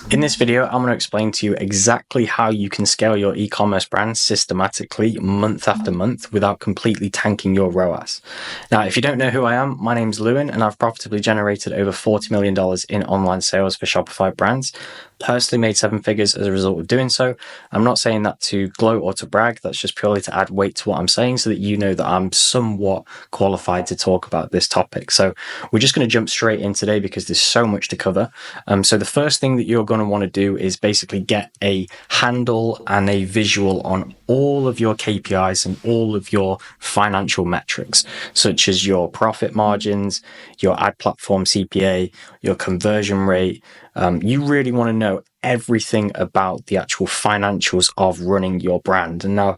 In this video, I'm going to explain to you exactly how you can scale your e-commerce brand systematically month after month without completely tanking your ROAS. Now, if you don't know who I am, my name's Lewin and I've profitably generated over $40 million in online sales for Shopify brands. Personally made 7 figures as a result of doing so. I'm not saying that to gloat or to brag. That's just purely to add weight to what I'm saying so that you know that I'm somewhat qualified to talk about this topic. So we're just going to jump straight in today because there's so much to cover. So the first thing that you're going to want to do is basically get a handle and a visual on all of your KPIs and all of your financial metrics, such as your profit margins, your ad platform CPA, your conversion rate. You really want to know everything about the actual financials of running your brand. And now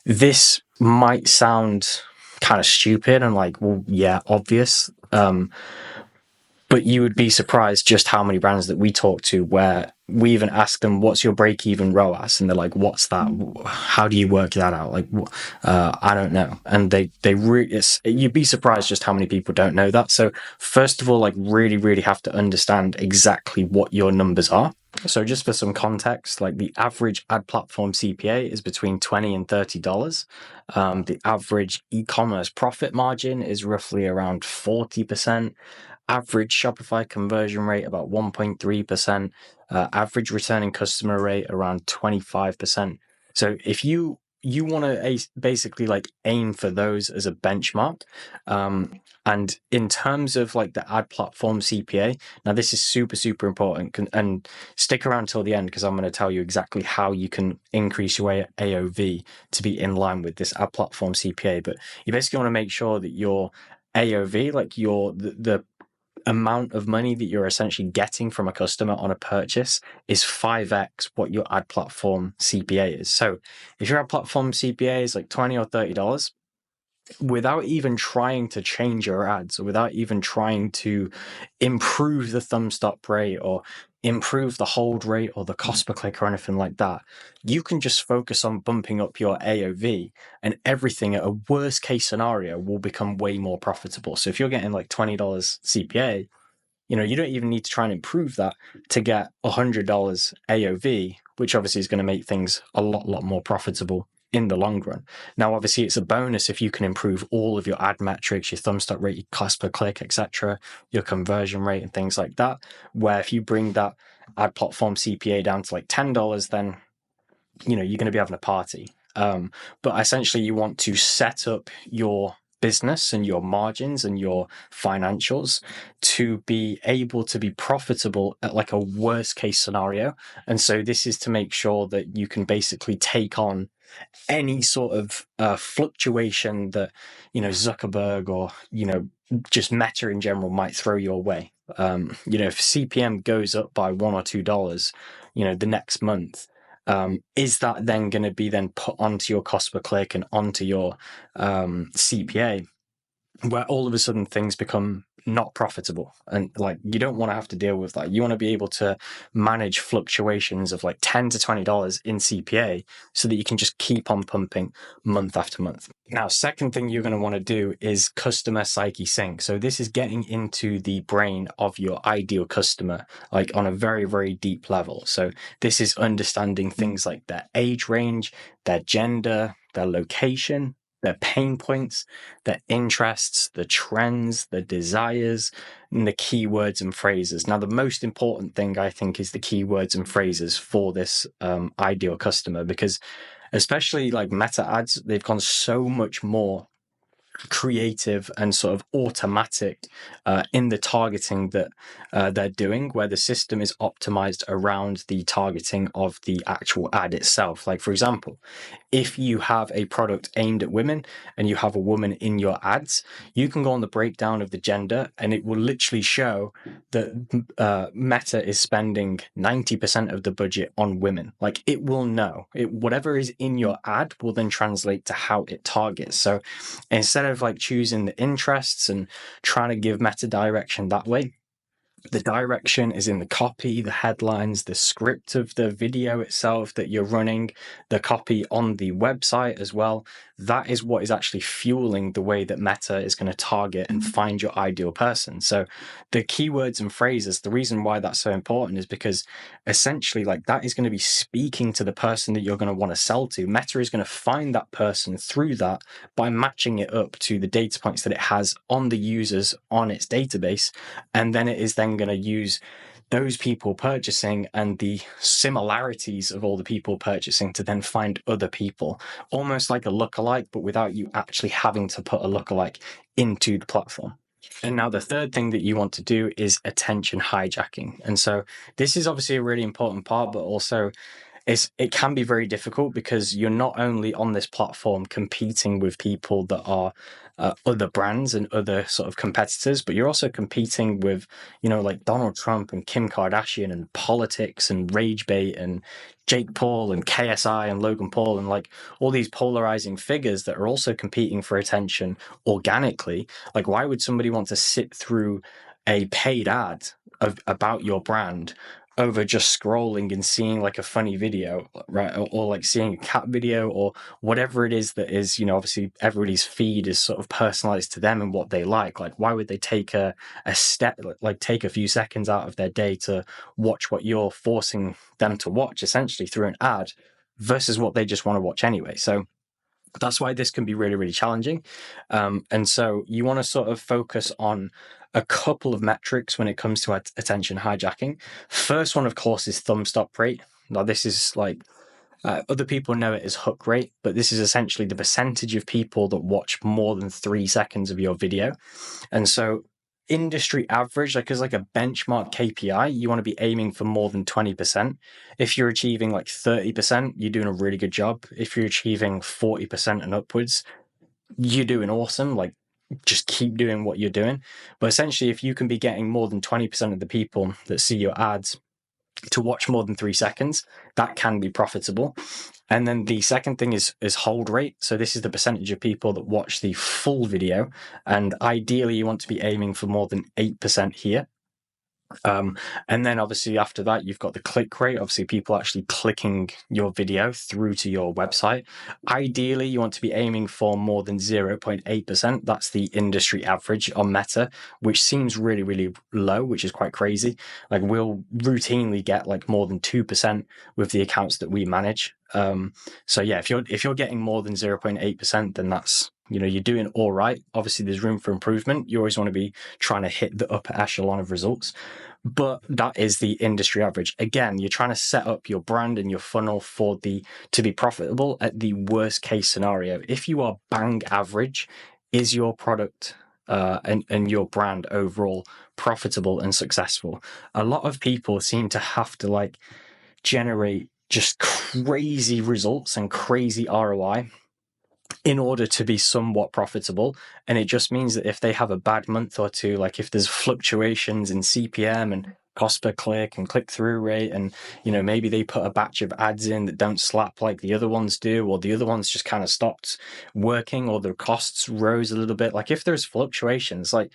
this might sound kind of stupid and like, well, yeah, obvious. But you would be surprised just how many brands that we talk to where we even ask them, what's your break-even ROAS? And they're like, what's that? How do you work that out? Like, I don't know. And you'd be surprised just how many people don't know that. So first of all, like really have to understand exactly what your numbers are. So just for some context, like the average ad platform CPA is between $20 and $30. The average e-commerce profit margin is roughly around 40%. Average Shopify conversion rate about 1.3%, average returning customer rate around 25%. So if you want to basically like aim for those as a benchmark, and in terms of like the ad platform CPA, now this is super important, and stick around till the end because I'm going to tell you exactly how you can increase your AOV to be in line with this ad platform CPA. But you basically want to make sure that your AOV, like the amount of money that you're essentially getting from a customer on a purchase, is 5x what your ad platform CPA is. So if your ad platform CPA is like $20 or $30, without even trying to change your ads, or without even trying to improve the thumb stop rate or improve the hold rate or the cost per click or anything like that, you can just focus on bumping up your AOV, and everything at a worst case scenario will become way more profitable. So if you're getting like $20 CPA, you don't even need to try and improve that to get $100 AOV, which obviously is going to make things a lot more profitable in the long run. Now, obviously, it's a bonus if you can improve all of your ad metrics, your thumb stop rate, your cost per click, etc., your conversion rate, and things like that. Where if you bring that ad platform CPA down to like $10, then you're going to be having a party. But essentially, you want to set up your business and your margins and your financials to be able to be profitable at like a worst case scenario. And so this is to make sure that you can basically take on any sort of fluctuation that Zuckerberg or just Meta in general might throw your way. If CPM goes up by $1 or $2, the next month, is that then going to be then put onto your cost per click and onto your CPA, where all of a sudden things become not profitable? And like, you don't want to have to deal with that. You want to be able to manage fluctuations of like $10 to $20 in CPA so that you can just keep on pumping month after month. Now, second thing you're going to want to do is customer psyche sync. So this is getting into the brain of your ideal customer, like on a very deep level. So this is understanding things like their age range, their gender, their location, their pain points, their interests, the trends, the desires, and the keywords and phrases. Now, the most important thing, I think, is the keywords and phrases for this ideal customer, because especially like Meta ads, they've gone so much more creative and sort of automatic in the targeting that they're doing, where the system is optimized around the targeting of the actual ad itself. Like, for example, if you have a product aimed at women and you have a woman in your ads, you can go on the breakdown of the gender and it will literally show that Meta is spending 90% of the budget on women. Like, it will know. Whatever is in your ad will then translate to how it targets. So instead of like choosing the interests and trying to give meta direction that way, the direction is in the copy, the headlines, the script of the video itself that you're running, the copy on the website as well. that is what is actually fueling the way that Meta is going to target and find your ideal person. So the keywords and phrases, the reason why that's so important is because essentially like that is going to be speaking to the person that you're going to want to sell to. Meta is going to find that person through that by matching it up to the data points that it has on the users on its database. And then it is then going to use those people purchasing and the similarities of all the people purchasing to then find other people, almost like a lookalike, but without you actually having to put a lookalike into the platform. And now the third thing that you want to do is attention hijacking. And so this is obviously a really important part, but also it can be very difficult because you're not only on this platform competing with people that are other brands and other sort of competitors, but you're also competing with, like Donald Trump and Kim Kardashian and politics and rage bait and Jake Paul and KSI and Logan Paul and like all these polarizing figures that are also competing for attention organically. Like, why would somebody want to sit through a paid ad about your brand over just scrolling and seeing like a funny video, right? Or like seeing a cat video or whatever it is that is, obviously everybody's feed is sort of personalized to them and what they like. Like, why would they take a step, like take a few seconds out of their day to watch what you're forcing them to watch essentially through an ad versus what they just want to watch anyway? So that's why this can be really, really challenging. And so you want to sort of focus on a couple of metrics when it comes to attention hijacking. First one, of course, is thumb stop rate. Now, this is like other people know it as hook rate, but this is essentially the percentage of people that watch more than 3 seconds of your video. And so industry average, like as like a benchmark KPI, you want to be aiming for more than 20%. If you're achieving like 30%, you're doing a really good job. If you're achieving 40% and upwards, you're doing awesome. Like, just keep doing what you're doing. But essentially, if you can be getting more than 20% of the people that see your ads to watch more than 3 seconds, that can be profitable. And then the second thing is hold rate. So this is the percentage of people that watch the full video. And ideally, you want to be aiming for more than 8% here. And then obviously after that, you've got the click rate, obviously people actually clicking your video through to your website. Ideally, you want to be aiming for more than 0.8%. That's the industry average on Meta, which seems really, really low, which is quite crazy. Like, we'll routinely get like more than 2% with the accounts that we manage. So yeah, if you're getting more than 0.8%, then that's, you're doing all right. Obviously, there's room for improvement. You always want to be trying to hit the upper echelon of results, but that is the industry average. Again, you're trying to set up your brand and your funnel to be profitable at the worst case scenario. If you are bang average, is your product and your brand overall profitable and successful? A lot of people seem to have to like generate just crazy results and crazy ROI in order to be somewhat profitable. And it just means that if they have a bad month or two, like if there's fluctuations in CPM and cost per click and click-through rate, and maybe they put a batch of ads in that don't slap like the other ones do, or the other ones just kind of stopped working, or their costs rose a little bit. Like, if there's fluctuations, like,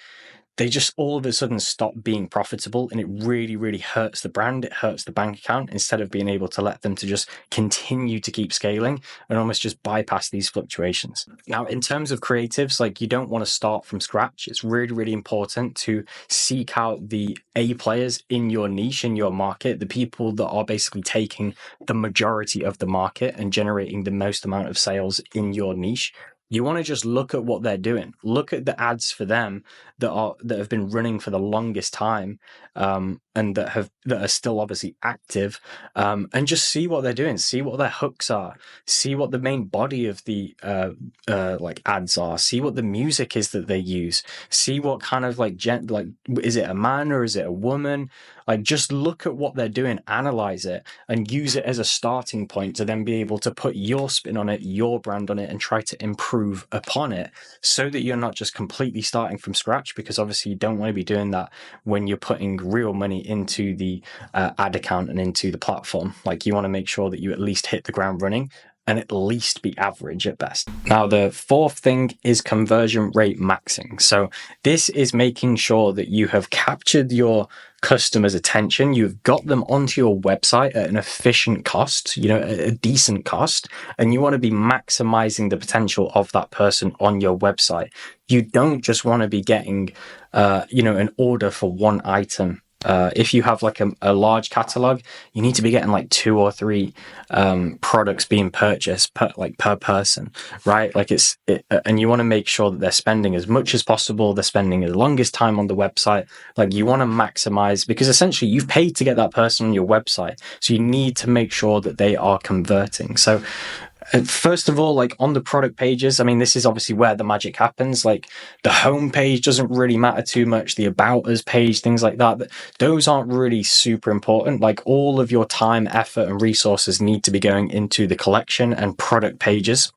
they just all of a sudden stop being profitable, and it really, really hurts the brand. It hurts the bank account, instead of being able to let them to just continue to keep scaling and almost just bypass these fluctuations. Now, in terms of creatives, like, you don't want to start from scratch. It's really, really important to seek out the A players in your niche, in your market, the people that are basically taking the majority of the market and generating the most amount of sales in your niche. You want to just look at what they're doing. Look at the ads for them that have been running for the longest time, and that are still obviously active, and just see what they're doing. See what their hooks are. See what the main body of the like ads are. See what the music is that they use. See what kind of like is it a man or is it a woman? Like, just look at what they're doing, analyze it, and use it as a starting point to then be able to put your spin on it, your brand on it, and try to improve upon it, so that you're not just completely starting from scratch, because obviously you don't want to be doing that when you're putting real money into the ad account and into the platform. Like, you want to make sure that you at least hit the ground running and at least be average at best. Now, the fourth thing is conversion rate maxing. So this is making sure that you have captured your customers' attention. You've got them onto your website at an efficient cost, a decent cost, and you want to be maximizing the potential of that person on your website. You don't just want to be getting, an order for one item. If you have like a large catalog, you need to be getting like 2 or 3 products being purchased per person, right? And you want to make sure that they're spending as much as possible. They're spending the longest time on the website. Like, you want to maximize, because essentially you've paid to get that person on your website. So you need to make sure that they are converting. So first of all, like on the product pages, I mean, this is obviously where the magic happens. Like, the home page doesn't really matter too much. The about us page, things like that, those aren't really super important. Like, all of your time, effort, and resources need to be going into the collection and product pages.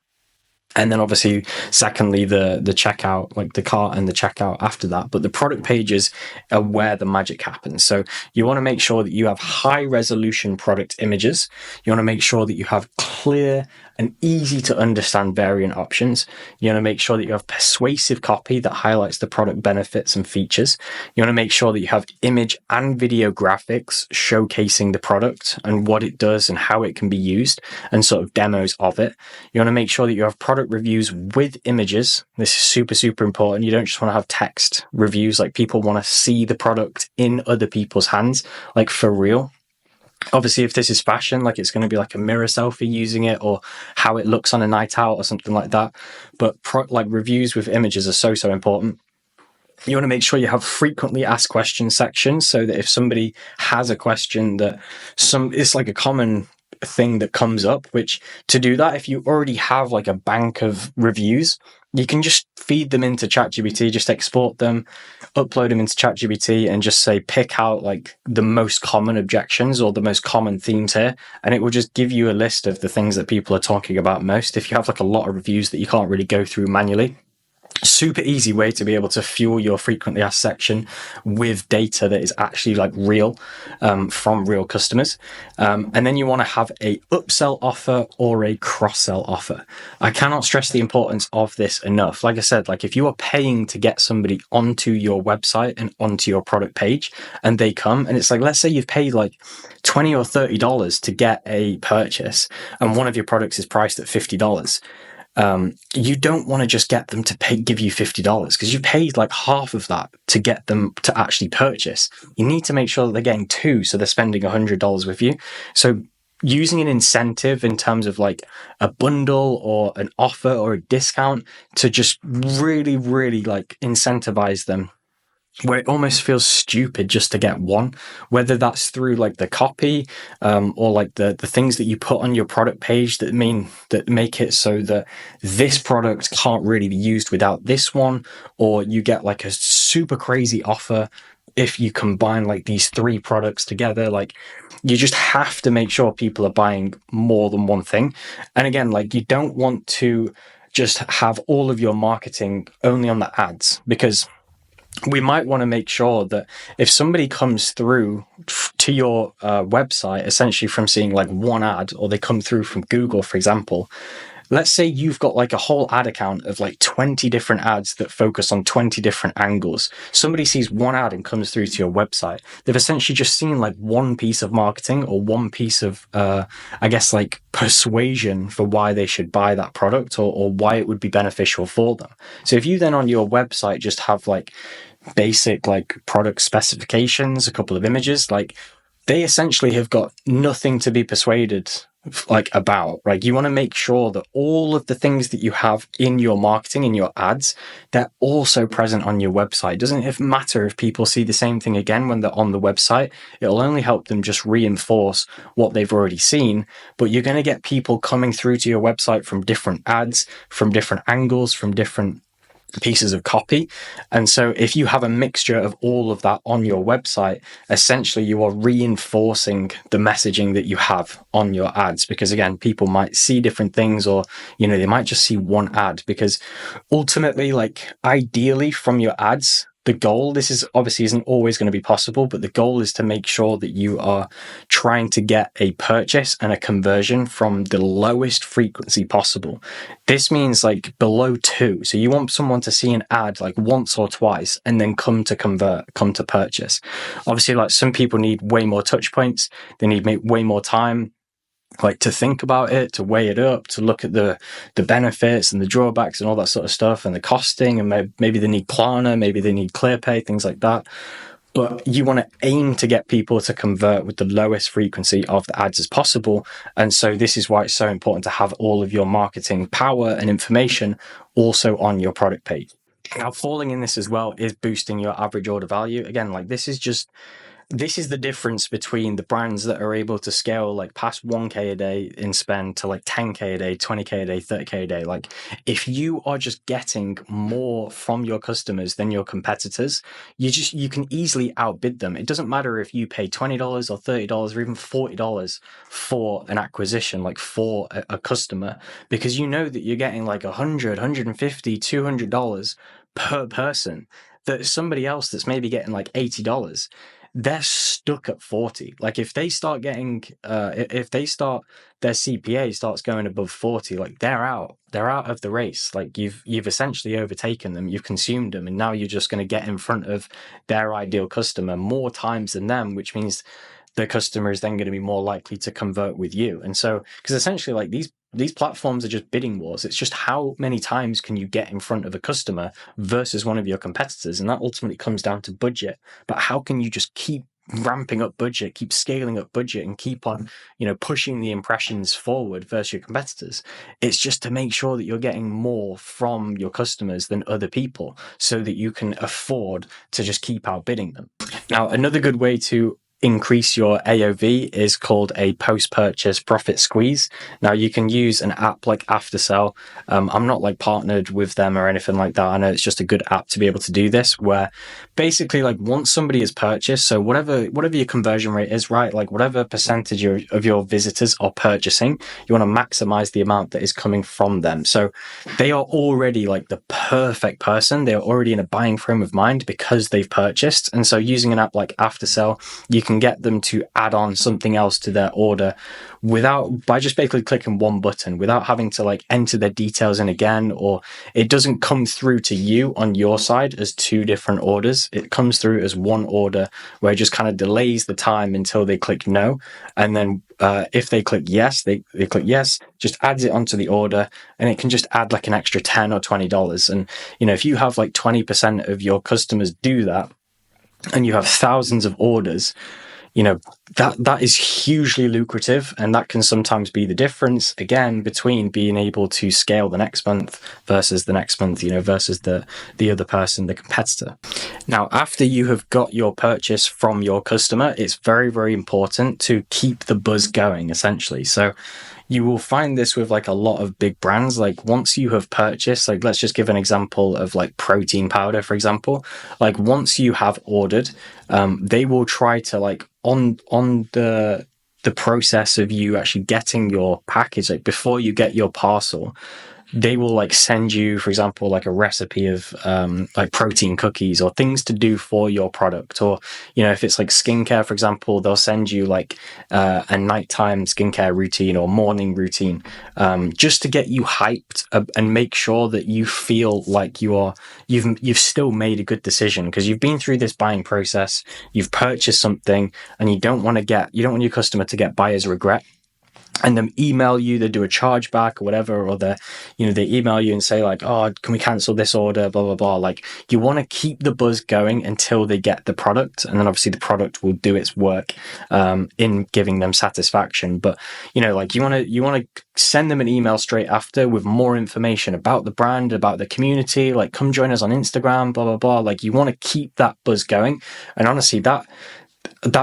And then obviously, secondly, the checkout, like the cart and the checkout after that. But the product pages are where the magic happens. So you want to make sure that you have high resolution product images. You want to make sure that you have clear and easy to understand variant options. You want to make sure that you have persuasive copy that highlights the product benefits and features. You want to make sure that you have image and video graphics showcasing the product and what it does and how it can be used, and sort of demos of it. You want to make sure that you have product reviews with images. This is super, super important. You don't just want to have text reviews. Like, people want to see the product in other people's hands, like for real. Obviously, if this is fashion, like, it's going to be like a mirror selfie using it, or how it looks on a night out or something like that. But like reviews with images are so, so important. You want to make sure you have frequently asked questions section, so that if somebody has a question it's like a common thing that comes up, which to do that, if you already have like a bank of reviews, you can just feed them into ChatGPT, just export them, upload them into ChatGPT, and just say, pick out like the most common objections or the most common themes here. And it will just give you a list of the things that people are talking about most. If you have like a lot of reviews that you can't really go through manually, super easy way to be able to fuel your frequently asked section with data that is actually like real, from real customers. And then you want to have a upsell offer or a cross-sell offer. I cannot stress the importance of this enough. Like I said, like, if you are paying to get somebody onto your website and onto your product page, and they come, and it's like, let's say you've paid like $20 or $30 to get a purchase, and one of your products is priced at $50. You don't want to just get them to give you $50, because you paid like half of that to get them to actually purchase. You need to make sure that they're getting 2, so they're spending $100 with you. So using an incentive in terms of like a bundle or an offer or a discount to just really, really like incentivize them, where it almost feels stupid just to get one, whether that's through like the copy, or like the things that you put on your product page that make it so that this product can't really be used without this one, or you get like a super crazy offer if you combine like these 3 products together. Like, you just have to make sure people are buying more than one thing. And again, like, you don't want to just have all of your marketing only on the ads, because we might want to make sure that if somebody comes through to your website essentially from seeing like one ad, or they come through from Google, for example, let's say you've got like a whole ad account of like 20 different ads that focus on 20 different angles. Somebody sees one ad and comes through to your website. They've essentially just seen like one piece of marketing, or one piece of, I guess, like persuasion for why they should buy that product, or why it would be beneficial for them. So if you then on your website just have like basic like product specifications, a couple of images, like, they essentially have got nothing to be persuaded like about. Like, you want to make sure that all of the things that you have in your marketing, in your ads, they're also present on your website. It doesn't matter if people see the same thing again when they're on the website. It'll only help them just reinforce what they've already seen. But you're going to get people coming through to your website from different ads, from different angles, from different pieces of copy. And so if you have a mixture of all of that on your website, essentially you are reinforcing the messaging that you have on your ads, because again, people might see different things, or they might just see one ad, because ultimately, like, ideally from your ads, the goal, this is obviously isn't always going to be possible, but the goal is to make sure that you are trying to get a purchase and a conversion from the lowest frequency possible. This means like below 2. So you want someone to see an ad like once or twice and then come to convert, come to purchase. Obviously, like some people need way more touch points. They need way more time, like to think about it, to weigh it up, to look at the benefits and the drawbacks and all that sort of stuff, and the costing, and maybe they need Klarna, maybe they need ClearPay, things like that. But you want to aim to get people to convert with the lowest frequency of the ads as possible. And so this is why it's so important to have all of your marketing power and information also on your product page. Now, falling in this as well is boosting your average order value. Again, like this is the difference between the brands that are able to scale like past 1K a day in spend to like 10K a day, 20K a day, 30K a day. Like if you are just getting more from your customers than your competitors, you can easily outbid them. It doesn't matter if you pay $20 or $30 or even $40 for an acquisition, like for a customer, because you know that you're getting like $100, $150, $200 per person, that somebody else that's maybe getting like $80, they're stuck at 40. Like if they start getting, if they start, their CPA starts going above 40, like they're out of the race. Like you've essentially overtaken them, you've consumed them, and now you're just going to get in front of their ideal customer more times than them, which means the customer is then going to be more likely to convert with you. And so, because essentially like these platforms are just bidding wars. It's just how many times can you get in front of a customer versus one of your competitors. And that ultimately comes down to budget. But how can you just keep ramping up budget, keep scaling up budget, and keep on, pushing the impressions forward versus your competitors? It's just to make sure that you're getting more from your customers than other people so that you can afford to just keep outbidding them. Now, another good way to increase your AOV is called a post-purchase profit squeeze. Now you can use an app like Aftersell. I'm not like partnered with them or anything like that. I know it's just a good app to be able to do this, where basically like once somebody has purchased, so whatever your conversion rate is, right? Like whatever percentage of your visitors are purchasing, you want to maximize the amount that is coming from them. So they are already like the perfect person. They are already in a buying frame of mind because they've purchased. And so using an app like Aftersell, you can get them to add on something else to their order by just basically clicking one button, without having to like enter their details in again, or it doesn't come through to you on your side as two different orders. It comes through as one order, where it just kind of delays the time until they click no. And then if they click yes, they click yes, just adds it onto the order, and it can just add like an extra $10 or $20. And, if you have like 20% of your customers do that, and you have thousands of orders, that is hugely lucrative, and that can sometimes be the difference again between being able to scale the next month versus the next month, versus the other person, the competitor. Now, after you have got your purchase from your customer, it's very, very important to keep the buzz going, essentially. So you will find this with like a lot of big brands. Like once you have purchased, like let's just give an example of like protein powder, for example. Like once you have ordered, they will try to like on the process of you actually getting your package, like before you get your parcel, they will like send you, for example, like a recipe of like protein cookies or things to do for your product. Or, if it's like skincare, for example, they'll send you like a nighttime skincare routine or morning routine, just to get you hyped and make sure that you feel like you've still made a good decision, because you've been through this buying process, you've purchased something, and you don't want your customer to get buyer's regret and then email you, they do a chargeback or whatever, or they email you and say like, oh, can we cancel this order, blah, blah, blah. Like you want to keep the buzz going until they get the product. And then obviously the product will do its work, in giving them satisfaction. But, you want to send them an email straight after with more information about the brand, about the community, like come join us on Instagram, blah, blah, blah. Like you want to keep that buzz going. And honestly, that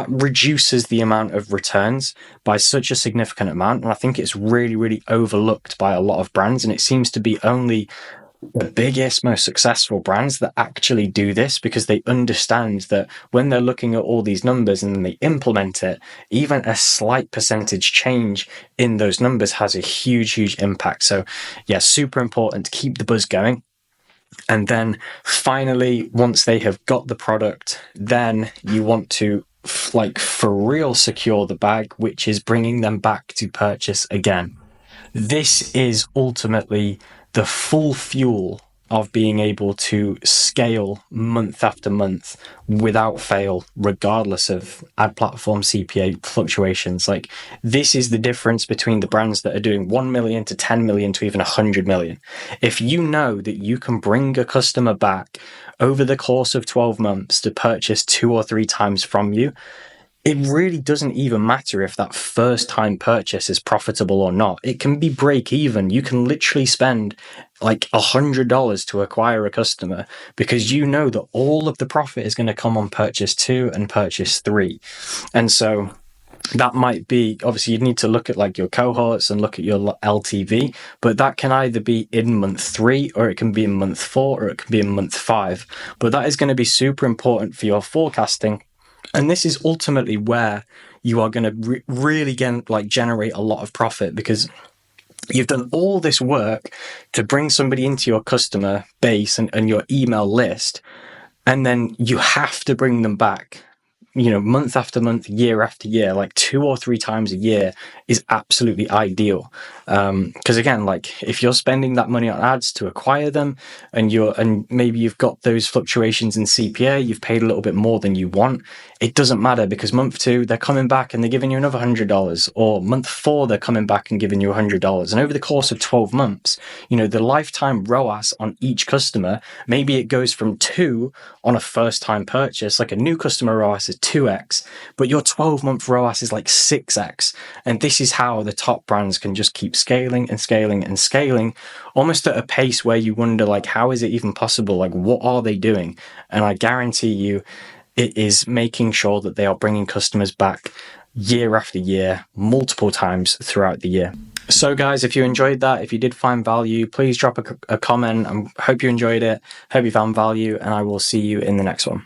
reduces the amount of returns by such a significant amount. And I think it's really, really overlooked by a lot of brands. And it seems to be only the biggest, most successful brands that actually do this, because they understand that when they're looking at all these numbers and then they implement it, even a slight percentage change in those numbers has a huge, huge impact. So yeah, super important to keep the buzz going. And then finally, once they have got the product, then you want to like for real secure the bag, which is bringing them back to purchase again. This is ultimately the full fuel of being able to scale month after month without fail, regardless of ad platform CPA fluctuations. Like, this is the difference between the brands that are doing 1 million to 10 million to even 100 million. If you know that you can bring a customer back over the course of 12 months to purchase 2 or 3 times from you, it really doesn't even matter if that first time purchase is profitable or not. It can be break even. You can literally spend like $100 to acquire a customer because you know that all of the profit is going to come on purchase 2 and purchase 3. And so that might be, obviously you'd need to look at like your cohorts and look at your LTV, but that can either be in month 3 or it can be in month 4 or it can be in month 5. But that is going to be super important for your forecasting. And this is ultimately where you are going to really generate a lot of profit, because you've done all this work to bring somebody into your customer base and your email list, and then you have to bring them back, month after month, year after year, like 2 or 3 times a year is absolutely ideal. Because again, like if you're spending that money on ads to acquire them and maybe you've got those fluctuations in CPA, you've paid a little bit more than you want, it doesn't matter, because month 2, they're coming back and they're giving you another $100, or month 4, they're coming back and giving you $100. And over the course of 12 months, the lifetime ROAS on each customer, maybe it goes from 2 on a first time purchase, like a new customer ROAS is 2x, but your 12-month ROAS is like 6x. And this is how the top brands can just keep scaling and scaling and scaling, almost at a pace where you wonder, like, how is it even possible? Like, what are they doing? And I guarantee you, it is making sure that they are bringing customers back year after year, multiple times throughout the year. So guys, if you enjoyed that, if you did find value, please drop a comment. I hope you enjoyed it. Hope you found value, and I will see you in the next one.